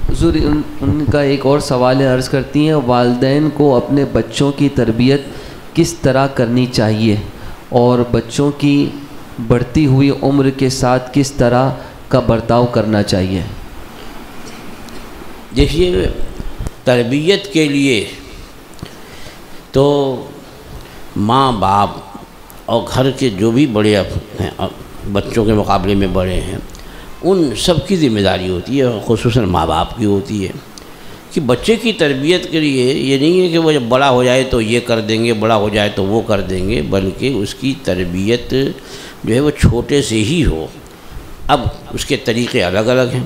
حضور ان کا ایک اور سوال عرض کرتی ہیں، والدین کو اپنے بچوں کی تربیت کس طرح کرنی چاہیے اور بچوں کی بڑھتی ہوئی عمر کے ساتھ کس طرح کا برتاؤ کرنا چاہیے؟ دیکھیے، تربیت کے لیے تو ماں باپ اور گھر کے جو بھی بڑے ہیں، بچوں کے مقابلے میں بڑے ہیں، ان سب کی ذمہ داری ہوتی ہے، خصوصاً ماں باپ کی ہوتی ہے کہ بچے کی تربیت کے لیے یہ نہیں ہے کہ وہ جب بڑا ہو جائے تو یہ کر دیں گے، بڑا ہو جائے تو وہ کر دیں گے، بلکہ اس کی تربیت جو ہے وہ چھوٹے سے ہی ہو۔ اب اس کے طریقے الگ الگ ہیں۔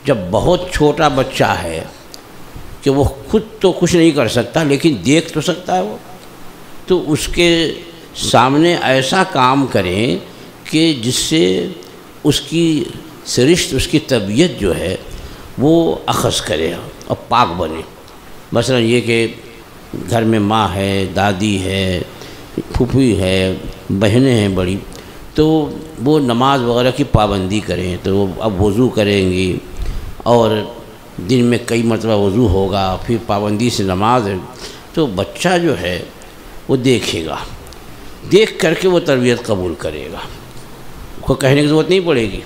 جب بہت چھوٹا بچہ ہے کہ وہ خود تو کچھ نہیں کر سکتا لیکن دیکھ تو سکتا ہے وہ، تو اس کے سامنے ایسا کام کریں کہ جس سے اس کی سرشت، اس کی طبیعت جو ہے وہ اخذ کرے اور پاک بنے۔ مثلا یہ کہ گھر میں ماں ہے، دادی ہے، پھوپھی ہے، بہنیں ہیں بڑی، تو وہ نماز وغیرہ کی پابندی کریں، تو وہ اب وضو کریں گی اور دن میں کئی مرتبہ وضو ہوگا، پھر پابندی سے نماز ہے، تو بچہ جو ہے وہ دیکھے گا، دیکھ کر کے وہ تربیت قبول کرے گا، اس کو کہنے کی ضرورت نہیں پڑے گی۔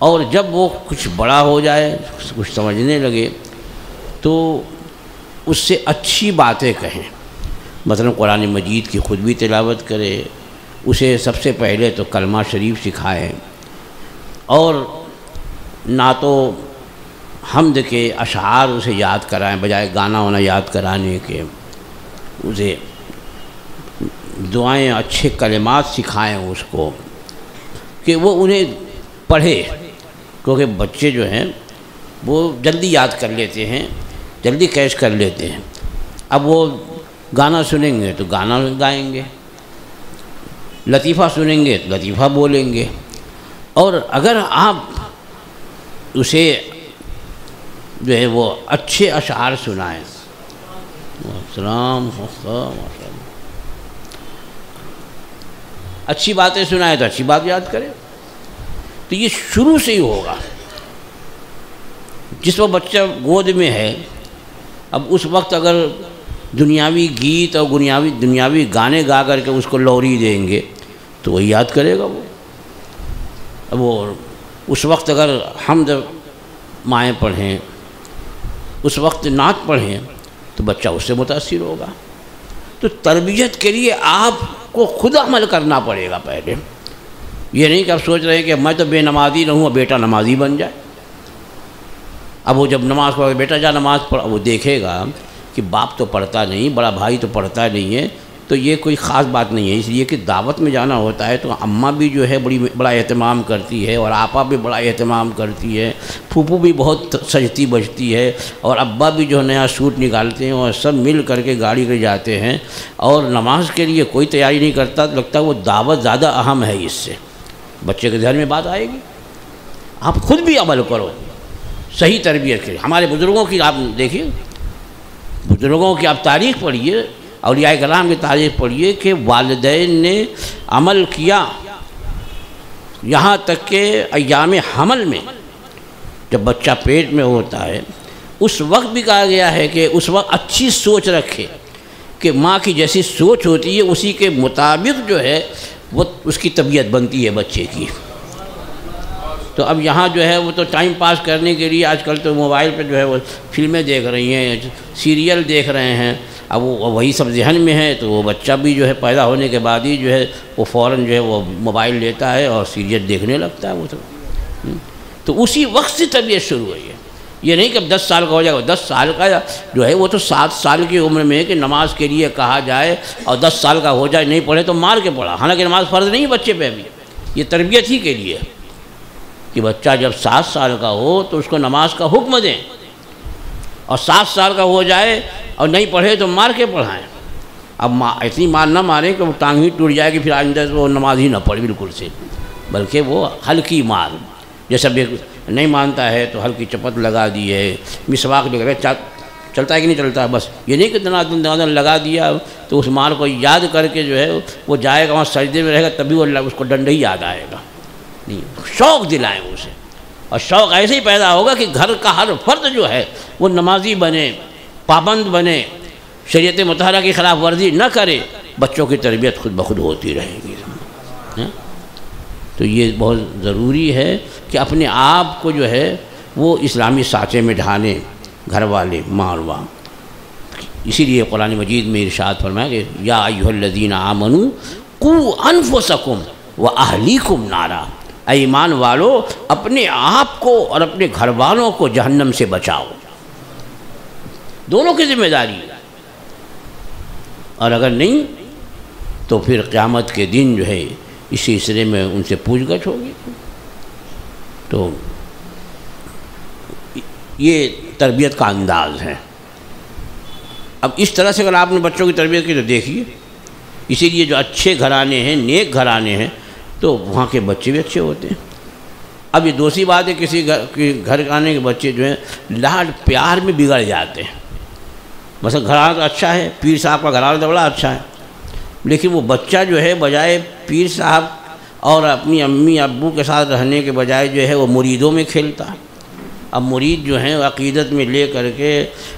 اور جب وہ کچھ بڑا ہو جائے، کچھ سمجھنے لگے، تو اس سے اچھی باتیں کہیں، مثلا قرآن مجید کی خود بھی تلاوت کرے، اسے سب سے پہلے تو کلمہ شریف سکھائیں، اور نہ تو حمد کے اشعار اسے یاد کرائیں بجائے گانا وانا یاد کرانے کے، اسے دعائیں، اچھے کلمات سکھائیں اس کو کہ وہ انہیں پڑھے، کیونکہ بچے جو ہیں وہ جلدی یاد کر لیتے ہیں، جلدی کیچ کر لیتے ہیں۔ اب وہ گانا سنیں گے تو گانا گائیں گے، لطیفہ سنیں گے تو لطیفہ بولیں گے، اور اگر آپ اسے جو ہے وہ اچھے اشعار سنائیں، سلام اچھی باتیں سنائیں تو اچھی بات یاد کرے، تو یہ شروع سے ہی ہوگا۔ جس وقت بچہ گود میں ہے، اب اس وقت اگر دنیاوی گیت اور دنیاوی گانے گا کر کے اس کو لوری دیں گے تو وہی یاد کرے گا وہ۔ اب وہ اس وقت اگر حمد مائیں پڑھیں، اس وقت نعت پڑھیں تو بچہ اس سے متاثر ہوگا۔ تو تربیت کے لیے آپ کو خود عمل کرنا پڑے گا پہلے، یہ نہیں کہ آپ سوچ رہے ہیں کہ میں تو بے نمازی رہوں اور بیٹا نمازی بن جائے۔ اب وہ جب نماز پڑھے، بیٹا جا نماز پڑھ، وہ دیکھے گا کہ باپ تو پڑھتا نہیں، بڑا بھائی تو پڑھتا نہیں ہے، تو یہ کوئی خاص بات نہیں ہے، اس لیے کہ دعوت میں جانا ہوتا ہے تو اماں بھی جو ہے بڑا اہتمام کرتی ہے، اور آپا بھی بڑا اہتمام کرتی ہے، پھوپھو بھی بہت سجتی بجتی ہے، اور ابا بھی جو نیا سوٹ نکالتے ہیں، اور سب مل کر کے گاڑی کے جاتے ہیں، اور نماز کے لیے کوئی تیاری نہیں کرتا، تو لگتا ہے وہ دعوت زیادہ اہم ہے اس سے۔ بچے کے ذہن میں بات آئے گی، آپ خود بھی عمل کرو صحیح تربیت کے لیے۔ ہمارے بزرگوں کی آپ دیکھیے، بزرگوں کی آپ تاریخ پڑھیے، اولیاء کرام کی تاریخ پڑھیے کہ والدین نے عمل کیا، یہاں تک کہ ایام حمل میں جب بچہ پیٹ میں ہوتا ہے اس وقت بھی کہا گیا ہے کہ اس وقت اچھی سوچ رکھے، کہ ماں کی جیسی سوچ ہوتی ہے اسی کے مطابق جو ہے وہ اس کی طبیعت بنتی ہے بچے کی۔ تو اب یہاں جو ہے وہ تو ٹائم پاس کرنے کے لیے آج کل تو موبائل پہ جو ہے وہ فلمیں دیکھ رہی ہیں، سیریل دیکھ رہے ہیں، اب وہ وہی سب ذہن میں ہے، تو وہ بچہ بھی جو ہے پیدا ہونے کے بعد ہی جو ہے وہ فوراً جو ہے وہ موبائل لیتا ہے اور سیریل دیکھنے لگتا ہے وہ تو اسی وقت سے طبیعت شروع ہوئی ہے۔ یہ نہیں کہ 10 سال کا ہو جائے گا، 10 سال کا جو ہے وہ تو 7 سال کی عمر میں ہے کہ نماز کے لیے کہا جائے، اور 10 سال کا ہو جائے نہیں پڑھے تو مار کے پڑھا، حالانکہ نماز فرض نہیں ہے بچے پہ بھی، یہ تربیت ہی کے لیے کہ بچہ جب 7 سال کا ہو تو اس کو نماز کا حکم دیں، اور 7 سال کا ہو جائے اور نہیں پڑھے تو مار کے پڑھائیں۔ اب اتنی مار نہ ماریں کہ وہ ٹانگ ہی ٹوٹ جائے کہ پھر آئندہ وہ نماز ہی نہ پڑھے بالکل سے، بلکہ وہ ہلکی مار، جیسا نہیں مانتا ہے تو ہلکی چپت لگا دی ہے، مسواک لگا چلتا ہے کہ نہیں چلتا، بس یہ نہیں کہ دنادن لگا دیا تو اس مار کو یاد کر کے جو ہے وہ جائے گا وہاں سجدے میں رہے گا، تبھی وہ اس کو ڈنڈ ہی یاد آئے گا، نہیں، شوق دلائیں اسے اور شوق ایسے ہی پیدا ہوگا کہ گھر کا ہر فرد جو ہے وہ نمازی بنے، پابند بنے، شریعت مطہرہ کی خلاف ورزی نہ کرے، بچوں کی تربیت خود بخود ہوتی رہے گی۔ تو یہ بہت ضروری ہے کہ اپنے آپ کو جو ہے وہ اسلامی سانچے میں ڈھالیں، گھر والے، ماں اور باپ۔ اسی لیے قرآن مجید میں ارشاد فرمایا کہ یا ایھا الذین آمنوا قوا انفسکم واہلیکم نارا، اے ایمان والو اپنے آپ کو اور اپنے گھر والوں کو جہنم سے بچاؤ۔ دونوں کی ذمہ داری ہے، اور اگر نہیں تو پھر قیامت کے دن جو ہے اس سلسلے میں ان سے پوچھ گچھ ہوگی۔ تو یہ تربیت کا انداز ہے۔ اب اس طرح سے اگر آپ نے بچوں کی تربیت کی تو دیکھیے، اسی لیے جو اچھے گھرانے ہیں، نیک گھرانے ہیں، تو وہاں کے بچے بھی اچھے ہوتے ہیں۔ اب یہ دوسری بات ہے کسی گھر آنے کے بچے جو ہیں لاڈ پیار میں بگڑ جاتے ہیں۔ مثلا گھرانہ تو اچھا ہے، پیر صاحب کا گھرانہ تو بڑا اچھا ہے، لیکن وہ بچہ جو ہے بجائے پیر صاحب اور اپنی امی ابو کے ساتھ رہنے کے بجائے جو ہے وہ مریدوں میں کھیلتا ہے۔ اب مرید جو ہیں عقیدت میں لے کر کے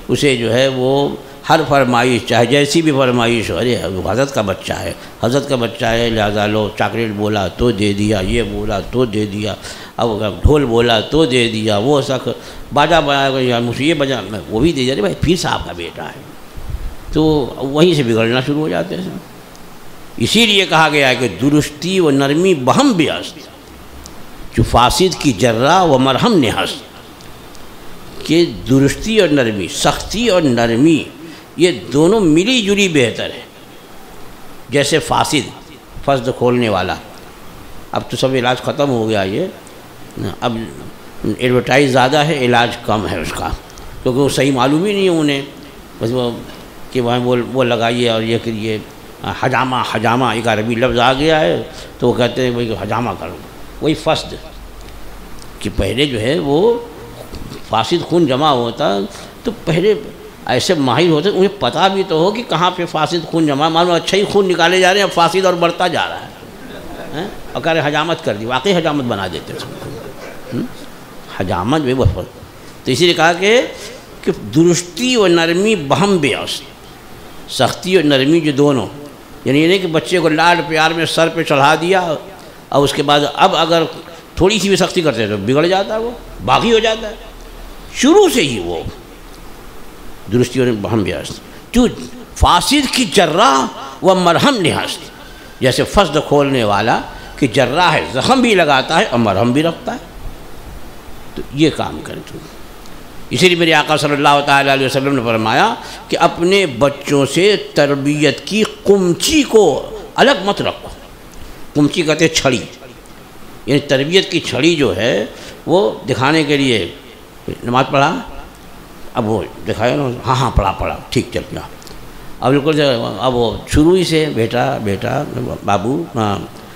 اسے جو ہے وہ ہر فرمائش، چاہے جیسی بھی فرمائش ہو، ارے حضرت کا بچہ ہے، حضرت کا بچہ ہے لہذا لو، چاکلیٹ بولا تو دے دیا، یہ بولا تو دے دیا، اب ڈھول بولا تو دے دیا، وہ سخ باجا بجایا مجھے یہ بجا وہ بھی دے دیا، بھائی پیر صاحب کا بیٹا ہے، تو وہیں سے بگڑنا شروع ہو جاتے ہیں۔ اسی لیے کہا گیا ہے کہ درستی و نرمی بہم بیاست، جو فاسد کی جرہ و مرہم نہست، کہ درستی اور نرمی، سختی اور نرمی یہ دونوں ملی جلی بہتر ہے۔ جیسے فاسد کھولنے والا، اب تو سب علاج ختم ہو گیا، یہ اب ایڈورٹائز زیادہ ہے، علاج کم ہے اس کا، کیونکہ وہ صحیح معلوم ہی نہیں ہے انہیں، بس وہ کہ وہ لگائیے اور یہ کریے۔ حجامہ ایک عربی لفظ آ گیا ہے تو وہ کہتے ہیں وہی حجامہ کرو، وہی فسد، کہ پہلے جو ہے وہ فاسد خون جمع ہوتا تو پہلے ایسے ماہر ہوتے انہیں پتہ بھی تو ہو کہ کہاں پہ فاسد خون جمع، معلوم اچھا ہی خون نکالے جا رہے ہیں، اب فاسد اور بڑھتا جا رہا ہے، اور کہہ رہے حجامت کر دی، واقعی حجامت بنا دیتے ہیں حجامت بھی بہت۔ تو اسی لیے کہا کہ درستی و نرمی بہم بیاست، سختی اور نرمی جو دونوں، یعنی یہ نہیں کہ بچے کو لاڈ پیار میں سر پہ چڑھا دیا اور اس کے بعد اب اگر تھوڑی سی بھی سختی کرتے ہیں تو بگڑ جاتا ہے، وہ باغی ہو جاتا ہے۔ شروع سے ہی وہ درستی اور بہم بیاست، جو فاسد کی جرہ و مرہم نہست، جیسے فسد کھولنے والا کہ جرہ ہے، زخم بھی لگاتا ہے اور مرہم بھی رکھتا ہے، تو یہ کام کریں تو۔ اسی لیے میرے آقا صلی اللہ تعالیٰ علیہ وسلم نے فرمایا کہ اپنے بچوں سے تربیت کی قمچی کو الگ مت رکھو۔ قمچی کہتے ہیں چھڑی، یعنی تربیت کی چھڑی جو ہے وہ دکھانے کے لیے، نماز پڑھا، اب وہ دکھایا نا، ہاں پڑھا ٹھیک چل گیا، اب بالکل اب وہ شروع ہی سے بیٹا بابو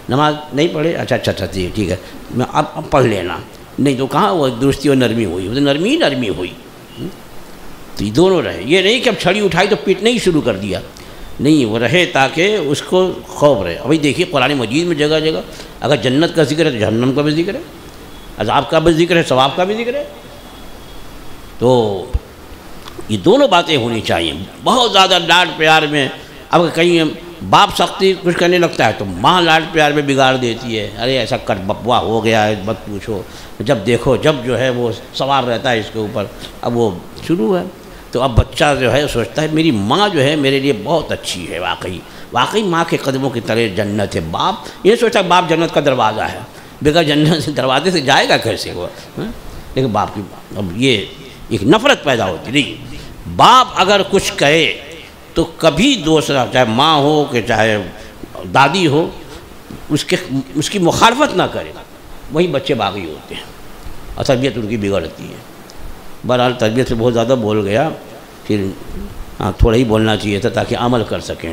نماز نہیں پڑھے، اچھا ٹھیک ہے میں اب پڑھ لینا، نہیں تو کہاں وہ درستی اور نرمی ہوئی، وہ تو نرمی ہوئی۔ تو یہ دونوں رہے، یہ نہیں کہ اب چھڑی اٹھائی تو پیٹنا ہی شروع کر دیا، نہیں، وہ رہے تاکہ اس کو خوف رہے۔ ابھی دیکھیے قرآن مجید میں جگہ جگہ اگر جنت کا ذکر ہے تو جہنم کا بھی ذکر ہے، عذاب کا بھی ذکر ہے، ثواب کا بھی ذکر ہے، تو یہ دونوں باتیں ہونی چاہیے۔ بہت زیادہ لاڈ پیار میں اب کہیں باپ سختی کچھ کرنے لگتا ہے تو ماں لاڈ پیار میں بگاڑ دیتی ہے، ارے ایسا کر بپوا ہو گیا ہے مت پوچھو، جب دیکھو جب جو ہے وہ سوار رہتا ہے اس کے اوپر، اب وہ شروع ہے، تو اب بچہ جو ہے سوچتا ہے میری ماں جو ہے میرے لیے بہت اچھی ہے، واقعی ماں کے قدموں کی طرح جنت ہے۔ باپ یہ سوچتا ہے باپ جنت کا دروازہ ہے، بغیر جنت سے دروازے سے جائے گا کیسے وہ، لیکن باپ کی اب یہ ایک نفرت پیدا ہوتی نہیں۔ باپ اگر کچھ کہے تو کبھی دوسرا چاہے ماں ہو کہ چاہے دادی ہو اس کی مخالفت نہ کرے، وہی بچے باغی ہوتے ہیں اور تربیت ان کی بگڑتی ہے۔ بہرحال تربیت سے بہت زیادہ بول گیا، پھر تھوڑا ہی بولنا چاہیے تھا تاکہ عمل کر سکیں۔